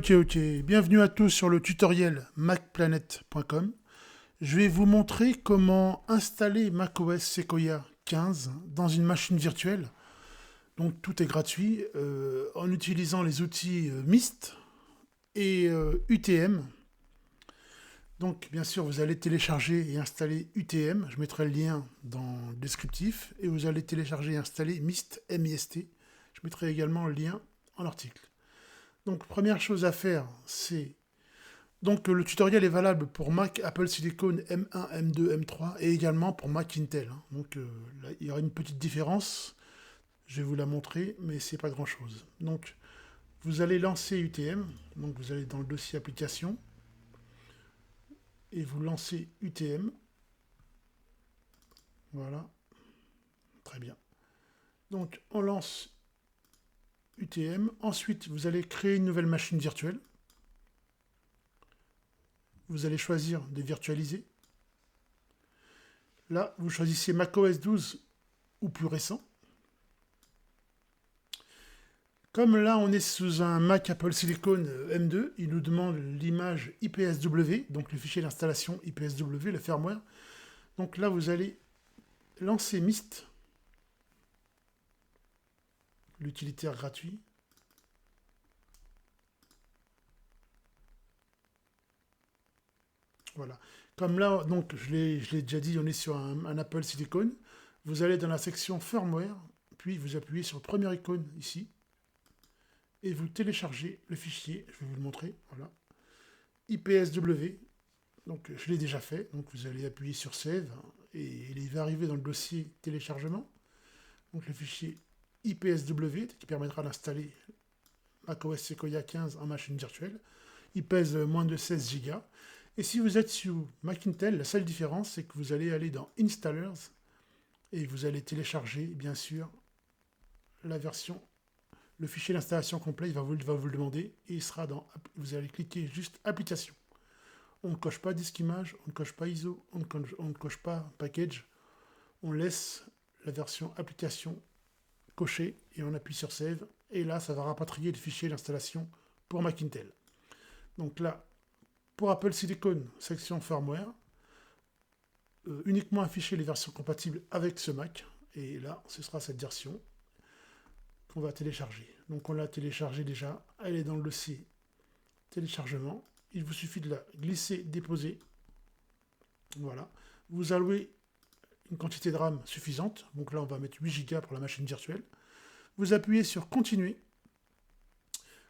Ok, bienvenue à tous sur le tutoriel macplanet.com. Je vais vous montrer comment installer macOS Sequoia 15 dans une machine virtuelle. Donc tout est gratuit en utilisant les outils Mist et UTM. Donc bien sûr vous allez télécharger et installer UTM, je mettrai le lien dans le descriptif, et vous allez télécharger et installer Mist, M-I-S-T. Je mettrai également le lien en article. Donc première chose à faire, c'est... Donc le tutoriel est valable pour Mac Apple Silicon M1, M2, M3 et également pour Mac Intel, hein. Donc là, il y aura une petite différence, je vais vous la montrer, mais c'est pas grand chose. Donc vous allez lancer UTM, donc vous allez dans le dossier application et vous lancez UTM. Voilà, très bien. Donc on lance UTM, ensuite vous allez créer une nouvelle machine virtuelle. Vous allez choisir de virtualiser. Là, vous choisissez macOS 12 ou plus récent. Comme là, on est sous un Mac Apple Silicon M2, il nous demande l'image IPSW, donc le fichier d'installation IPSW, le firmware. Donc là, vous allez lancer Mist, l'utilitaire gratuit. Voilà. Comme là, donc je l'ai déjà dit, on est sur un Apple Silicon. Vous allez dans la section firmware, puis vous appuyez sur la première icône ici, et vous téléchargez le fichier, je vais vous le montrer, voilà, IPSW, donc je l'ai déjà fait, donc vous allez appuyer sur Save, et il va arriver dans le dossier téléchargement, donc le fichier IPSW, qui permettra d'installer macOS Sequoia 15 en machine virtuelle. Il pèse moins de 16 Go, et si vous êtes sous Mac Intel, la seule différence, c'est que vous allez aller dans Installers, et vous allez télécharger, bien sûr, la version. Le fichier d'installation complet, il va vous le demander, et il sera dans... Vous allez cliquer juste Application. On ne coche pas Disque Image, on ne coche pas ISO, on ne coche pas Package. On laisse la version Application cochée, et on appuie sur Save, et là, ça va rapatrier le fichier d'installation pour Mac Intel. Donc là, pour Apple Silicon, section Firmware, uniquement afficher les versions compatibles avec ce Mac, et là, ce sera cette version qu'on va télécharger. Donc on l'a téléchargée déjà, elle est dans le dossier téléchargement. Il vous suffit de la glisser, déposer. Voilà. Vous allouez une quantité de RAM suffisante. Donc là, on va mettre 8 Go pour la machine virtuelle. Vous appuyez sur Continuer.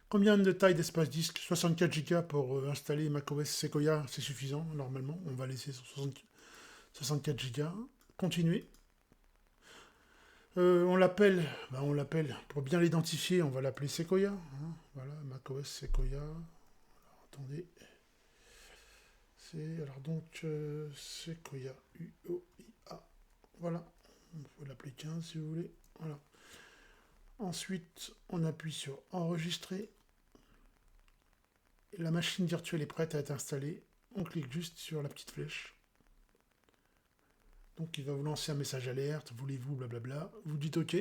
Combien de taille d'espace disque? 64 Go pour installer macOS Sequoia, c'est suffisant normalement. On va laisser sur 64 Go. Continuer. On l'appelle, pour bien l'identifier, on va l'appeler Sequoia. Hein, voilà, macOS Sequoia. Alors, attendez. C'est alors donc Sequoia UOIA. Voilà. On peut l'appeler 15 si vous voulez. Voilà. Ensuite, on appuie sur Enregistrer. Et la machine virtuelle est prête à être installée. On clique juste sur la petite flèche. Donc il va vous lancer un message alerte, voulez-vous, blablabla. Vous dites OK.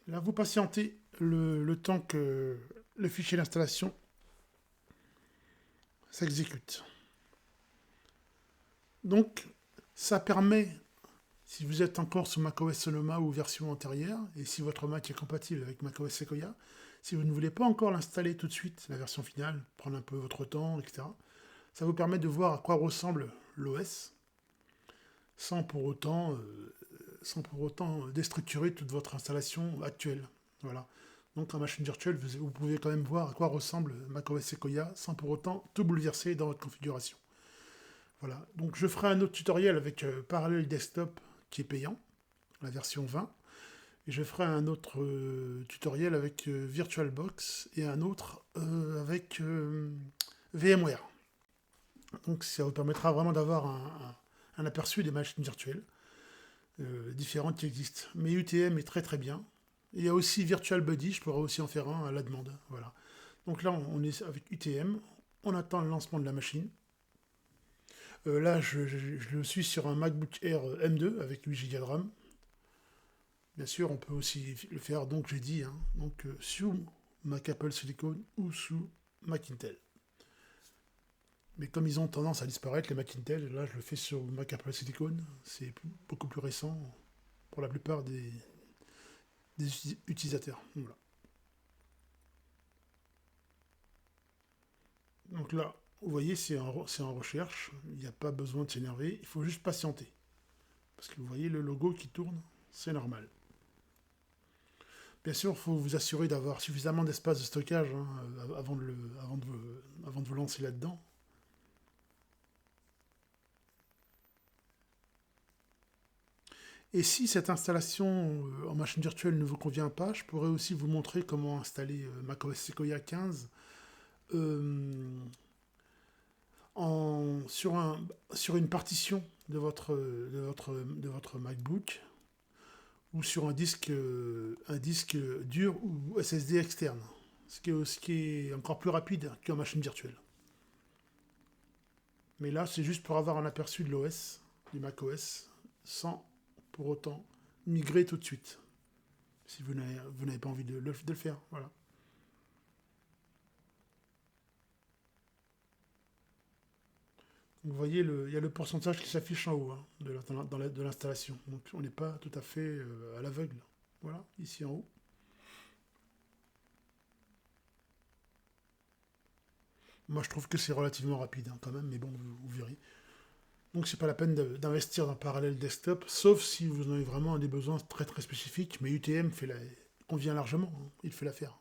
Là, vous patientez le temps que le fichier d'installation s'exécute. Donc, ça permet, si vous êtes encore sous macOS Sonoma ou version antérieure, et si votre Mac est compatible avec macOS Sequoia, si vous ne voulez pas encore l'installer tout de suite, la version finale, prendre un peu votre temps, etc., ça vous permet de voir à quoi ressemble l'OS, sans pour autant déstructurer toute votre installation actuelle. Voilà. Donc en machine virtuelle, vous pouvez quand même voir à quoi ressemble macOS Sequoia sans pour autant tout bouleverser dans votre configuration. Voilà. Donc je ferai un autre tutoriel avec Parallel Desktop qui est payant, la version 20. Et je ferai un autre tutoriel avec VirtualBox et un autre avec VMware. Donc ça vous permettra vraiment d'avoir un aperçu des machines virtuelles différentes qui existent. Mais UTM est très très bien. Il y a aussi VirtualBuddy, je pourrais aussi en faire un à la demande. Voilà. Donc là, on est avec UTM. On attend le lancement de la machine. Là, je suis sur un MacBook Air M2 avec 8 Go de RAM. Bien sûr, on peut aussi le faire, donc j'ai dit, hein, donc sous Mac Apple Silicon ou sous Mac Intel. Mais comme ils ont tendance à disparaître, les Mac Intel, là je le fais sur Mac Apple Silicon, c'est beaucoup plus récent pour la plupart des utilisateurs. Voilà. Donc là, vous voyez, c'est en recherche, il n'y a pas besoin de s'énerver, il faut juste patienter. Parce que vous voyez le logo qui tourne, c'est normal. Bien sûr, il faut vous assurer d'avoir suffisamment d'espace de stockage avant de vous lancer là-dedans. Et si cette installation en machine virtuelle ne vous convient pas, je pourrais aussi vous montrer comment installer macOS Sequoia 15 euh, sur une partition de votre MacBook ou sur un disque dur ou SSD externe, ce qui est encore plus rapide qu'en machine virtuelle. Mais là, c'est juste pour avoir un aperçu de l'OS, du macOS, sans pour autant migrer tout de suite, si vous n'avez pas envie de le faire. Voilà. Vous voyez, il y a le pourcentage qui s'affiche en haut de l'installation. Donc on n'est pas tout à fait à l'aveugle. Voilà, ici en haut. Moi, je trouve que c'est relativement rapide quand même, mais bon, vous verrez. Donc, c'est pas la peine d'investir dans parallèle desktop, sauf si vous en avez vraiment des besoins très très spécifiques. Mais UTM convient largement, il fait l'affaire.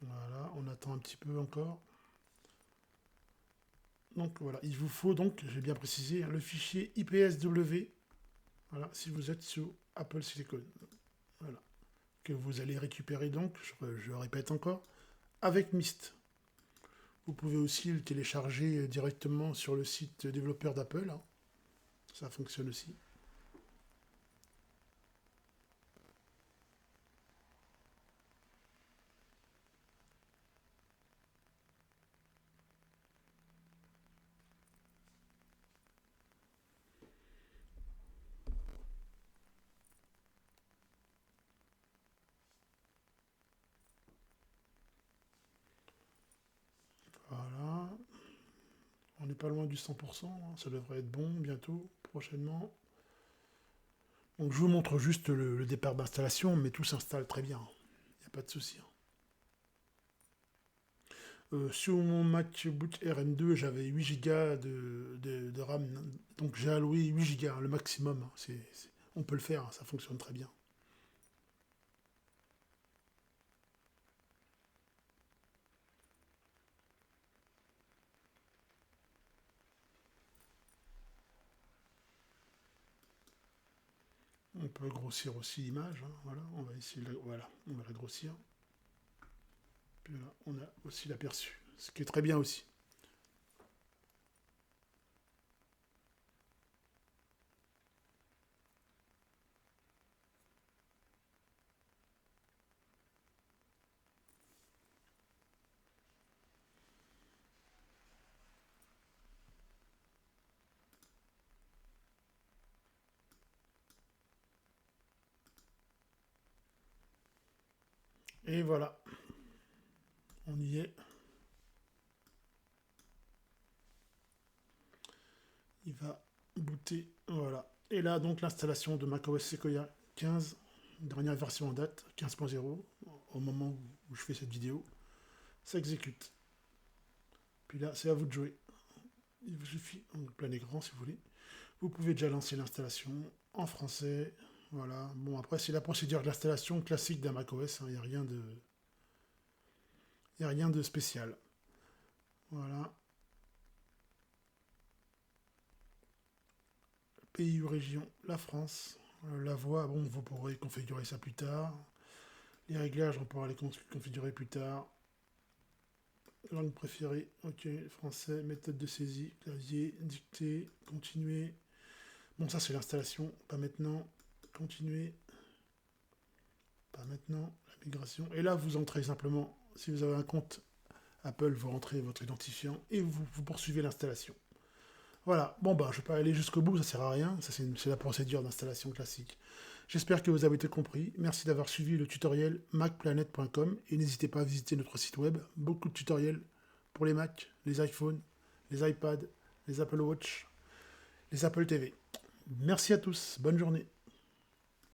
Voilà, on attend un petit peu encore. Donc voilà, il vous faut donc, j'ai bien précisé, le fichier IPSW. Voilà, si vous êtes sous Apple Silicon. Voilà, que vous allez récupérer donc, je répète encore, avec Mist. Vous pouvez aussi le télécharger directement sur le site développeur d'Apple. Ça fonctionne aussi. Voilà. On n'est pas loin du 100%. Ça devrait être bon bientôt, prochainement. Donc je vous montre juste le départ d'installation, mais tout s'installe très bien. Il n'y a pas de souci. Sur mon MacBook RM2, j'avais 8 Go de RAM. Donc j'ai alloué 8 Go, le maximum. On peut le faire, ça fonctionne très bien. On peut grossir aussi l'image. Voilà, on va essayer voilà, on va la grossir. Puis là, on a aussi l'aperçu, ce qui est très bien aussi. Et voilà, on y est. Il va booter. Voilà. Et là, donc, l'installation de macOS Sequoia 15, dernière version en date, 15.0, au moment où je fais cette vidéo, s'exécute. Puis là, c'est à vous de jouer. Il vous suffit, en plein écran si vous voulez. Vous pouvez déjà lancer l'installation en français. Voilà. Bon, après, c'est la procédure d'installation classique d'un macOS. Il n'y a rien de spécial. Voilà. Pays ou région, la France. La voix, bon, vous pourrez configurer ça plus tard. Les réglages, on pourra les configurer plus tard. Langue préférée, ok, français, méthode de saisie, clavier, dictée, continuer. Bon, ça c'est l'installation, pas maintenant. Continuer, pas maintenant. La migration. Et là, vous entrez simplement, si vous avez un compte Apple, vous rentrez votre identifiant et vous poursuivez l'installation. Voilà, bon bah je vais pas aller jusqu'au bout, ça sert à rien, ça c'est la procédure d'installation classique. J'espère que vous avez tout compris, merci d'avoir suivi le tutoriel macplanet.com et n'hésitez pas à visiter notre site web, beaucoup de tutoriels pour les Mac, les iPhones, les iPads, les Apple Watch, les Apple TV. Merci à tous, bonne journée.